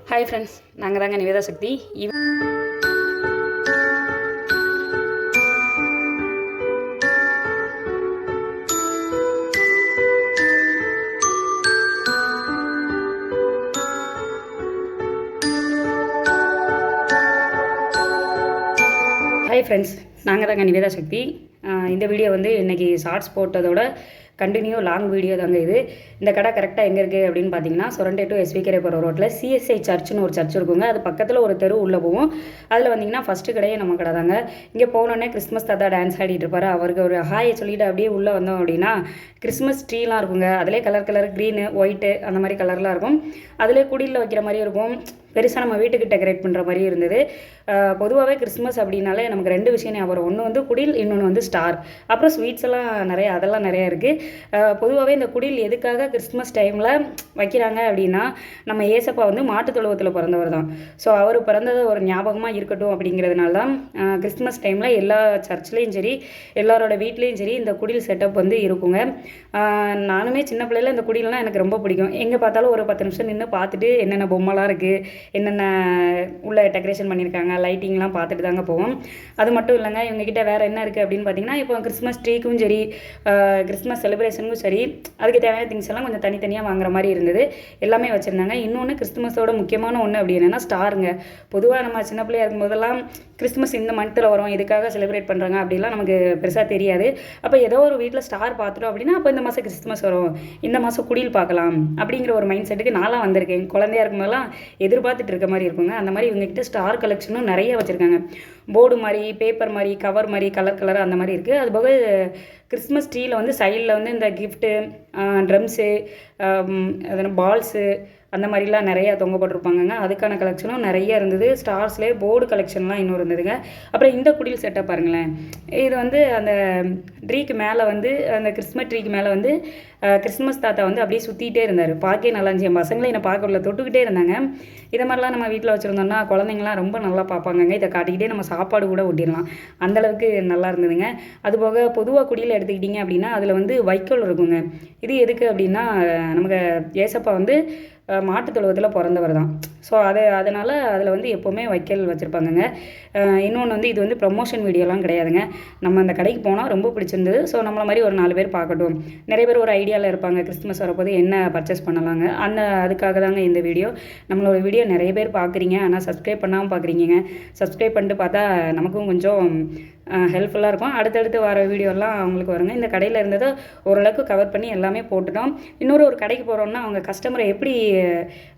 Hi friends, நாங்கள் தாங்க நிவேதா சக்தி. Hi friends, நாங்கள் தாங்க நிவேதா சக்தி. இந்த வீடியோ வந்து இன்றைக்கி ஷார்ட்ஸ் போட்டதோட கண்டினியூ லாங் வீடியோ தாங்க இது. இந்த கடை கரெக்டாக எங்கே இருக்குது அப்படின்னு பார்த்தீங்கன்னா, சொரண்டை டு எஸ்விகே போகிற ரோட்டில் சிஎஸ்ஐ சர்ச்சுன்னு ஒரு சர்ச் இருக்குங்க. அது பக்கத்தில் ஒரு தெரு உள்ளே போவோம். அதில் வந்தீங்கன்னா ஃபஸ்ட்டு கடையே நம்ம கடை தாங்க. இங்கே போனோடனே கிறிஸ்மஸ் தாத்தா டான்ஸ் ஆடிட்டு இருப்பார். அவருக்கு ஒரு ஹாயை சொல்லிவிட்டு அப்படியே உள்ளே வந்தோம் அப்படின்னா கிறிஸ்மஸ் ட்ரீலாம் இருக்குங்க. அதிலே கலர் க்ரீனு ஒயிட்டு அந்த மாதிரி கலர்லாம் இருக்கும். அதிலே குடியில் வைக்கிற மாதிரி இருக்கும். பெருசாக நம்ம வீட்டுக்கு டெக்கரேட் பண்ணுற மாதிரி இருந்தது. பொதுவாகவே கிறிஸ்மஸ் அப்படின்னாலே நமக்கு ரெண்டு விஷயம் ஞாபகம். ஒன்று வந்து குடில், இன்னொன்று வந்து ஸ்டார். அப்புறம் ஸ்வீட்ஸ் எல்லாம் அதெல்லாம் நிறையா இருக்குது. பொதுவாகவே இந்த குடில் எதுக்காக கிறிஸ்மஸ் டைமில் வைக்கிறாங்க அப்படின்னா, நம்ம ஏசப்பா வந்து மாட்டு தொழுவத்தில் பிறந்தவர் தான். ஸோ அவர் பிறந்தது ஒரு ஞாபகமாக இருக்கட்டும் அப்படிங்கிறதுனால தான் கிறிஸ்மஸ் டைமில் எல்லா சர்ச்லேயும் சரி, எல்லாரோட வீட்லேயும் சரி இந்த குடில் செட்டப் வந்து இருக்குங்க. நானுமே சின்ன பிள்ளையில் இந்த குடிலாம் எனக்கு ரொம்ப பிடிக்கும். எங்கே பார்த்தாலும் ஒரு 10 நிமிஷம் நின்று பார்த்துட்டு என்னென்ன பொம்மைலாம் இருக்குது, என்னென்ன உள்ள டெக்கரேஷன் பண்ணியிருக்காங்க, லைட்டிங்லாம் பார்த்துட்டு தாங்க போவோம். அது மட்டும் இல்லைங்க, இவங்ககிட்ட வேறு என்ன இருக்குது அப்படின்னு பார்த்தீங்கன்னா, இப்போ கிறிஸ்மஸ் ட்ரீக்கும் சரி, கிறிஸ்மஸ் செலிப்ரேஷனுக்கும் சரி, அதுக்கு தேவையான திங்ஸ் எல்லாம் கொஞ்சம் தனித்தனியாக வாங்குற மாதிரி இருந்தது. எல்லாமே வச்சுருந்தாங்க. இன்னொன்று கிறிஸ்துமஸோட முக்கியமான ஒன்று அப்படி என்னென்னா ஸ்டாருங்க. பொதுவாக நம்ம சின்ன பிள்ளையாக இருக்கும்போதெல்லாம் கிறிஸ்துமஸ் இந்த மந்த்தில் வரும், இதுக்காக செலிப்ரேட் பண்ணுறாங்க அப்படிலாம் நமக்கு பெருசாக தெரியாது. அப்போ ஏதோ ஒரு வீட்டில் ஸ்டார் பார்த்துட்டோம் அப்படின்னா, அப்போ இந்த மாதம் கிறிஸ்துமஸ் வரும், இந்த மாதம் குடில் பார்க்கலாம் அப்படிங்கிற ஒரு மைண்ட் செட்டுக்கு நான்லாம் வந்திருக்கேன். குழந்தையாக இருக்கும்போதெல்லாம் எதிர்பார்த்துட்டு இருக்க மாதிரி இருக்குங்க. அந்த மாதிரி இவங்ககிட்ட ஸ்டார் கலெக்ஷனும் நிறைய வச்சுருக்காங்க. போர்டு மாதிரி, பேப்பர் மாதிரி, கவர் மாதிரி, கலர் அந்த மாதிரி இருக்குது. அது போக கிறிஸ்மஸ் ட்ரீயில் வந்து சைடில் வந்து இந்த கிஃப்ட்டு, ட்ரம்ஸு, அதனால் பால்ஸு அந்த மாதிரிலாம் நிறையா தொங்க போட்டிருப்பாங்கங்க. அதுக்கான கலெக்ஷனும் நிறைய இருந்தது. ஸ்டார்ஸ்லேயே போர்டு கலெக்ஷன்லாம் இன்னும் இருந்ததுங்க. அப்புறம் இந்த குடில் செட்டை பாருங்களேன். இது வந்து அந்த ட்ரீக்கு மேலே வந்து, அந்த கிறிஸ்மஸ் ட்ரீக்கு மேலே வந்து கிறிஸ்மஸ் தாத்தா வந்து அப்படியே சுற்றிகிட்டே இருந்தார். பார்க்கவே நல்லா இருந்துச்சு. என் பசங்களை என்னை பார்க்கல தொட்டுக்கிட்டே இருந்தாங்க. இதை மாதிரிலாம் நம்ம வீட்டில் வச்சுருந்தோம்னா குழந்தைங்களாம் ரொம்ப நல்லா பார்ப்பாங்கங்க. இதை காட்டிக்கிட்டே நம்ம சாப்பாடு கூட ஊட்டிடலாம், அந்தளவுக்கு நல்லா இருந்ததுங்க. அதுபோக பொதுவாக குடியில் எடுத்துக்கிட்டிங்க அப்படின்னா அதில் வந்து வைக்கோல் இருக்குங்க. இது எதுக்கு அப்படின்னா, நமக்கு ஏசப்பா வந்து மாட்டு தொழுவத்தில் பிறந்தவர் தான். ஸோ அதனால் அதில் வந்து எப்போவுமே வைக்கல் வச்சுருப்பாங்கங்க. இன்னொன்று வந்து இது வந்து ப்ரமோஷன் வீடியோலாம் கிடையாதுங்க. நம்ம அந்த கடைக்கு போனால் ரொம்ப பிடிச்சிருந்தது. ஸோ நம்மளை மாதிரி ஒரு 4 பேர் பார்க்கட்டும். நிறைய பேர் ஒரு ஐடியாவில் இருப்பாங்க, கிறிஸ்துமஸ் வரப்போது என்ன பர்ச்சேஸ் பண்ணலாங்க. அதுக்காக தாங்க இந்த வீடியோ. நம்மளோட வீடியோ நிறைய பேர் பார்க்குறீங்க, ஆனால் சப்ஸ்கிரைப் பண்ணாமல் பார்க்குறீங்க. சப்ஸ்கிரைப் பண்ணிட்டு பார்த்தா நமக்கும் கொஞ்சம் ஹெல்ப்ஃபுல்லாக இருக்கும். அடுத்தடுத்து வர வீடியோலாம் அவங்களுக்கு வருங்க. இந்த கடையில் இருந்ததை ஓரளவுக்கு கவர் பண்ணி எல்லாமே போட்டுட்டோம். ஒரு கடைக்கு போகிறோம்னா அவங்க கஸ்டமரை எப்படி,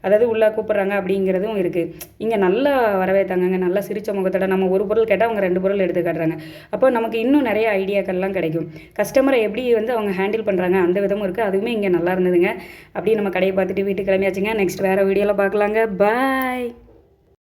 அதாவது உள்ளே கூப்பிட்றாங்க அப்படிங்கிறதும் இருக்குது. இங்கே நல்லா வரவேற்றாங்க. நல்லா சிரிச்ச முகத்தோட நம்ம ஒரு பொருள் கேட்டால் அவங்க 2 பொருள் எடுத்து காட்டுறாங்க. அப்போ நமக்கு இன்னும் நிறைய ஐடியாக்கள்லாம் கிடைக்கும். கஸ்டமரை எப்படி வந்து அவங்க ஹேண்டில் பண்ணுறாங்க அந்த விதமும் இருக்குது. அதுவுமே இங்கே நல்லா இருந்ததுங்க. அப்படியே நம்ம கடையை பார்த்துட்டு வீட்டுக்கு கிளம்பியாச்சுங்க. நெக்ஸ்ட் வேறு வீடியோவில் பார்க்கலாங்க. பாய்.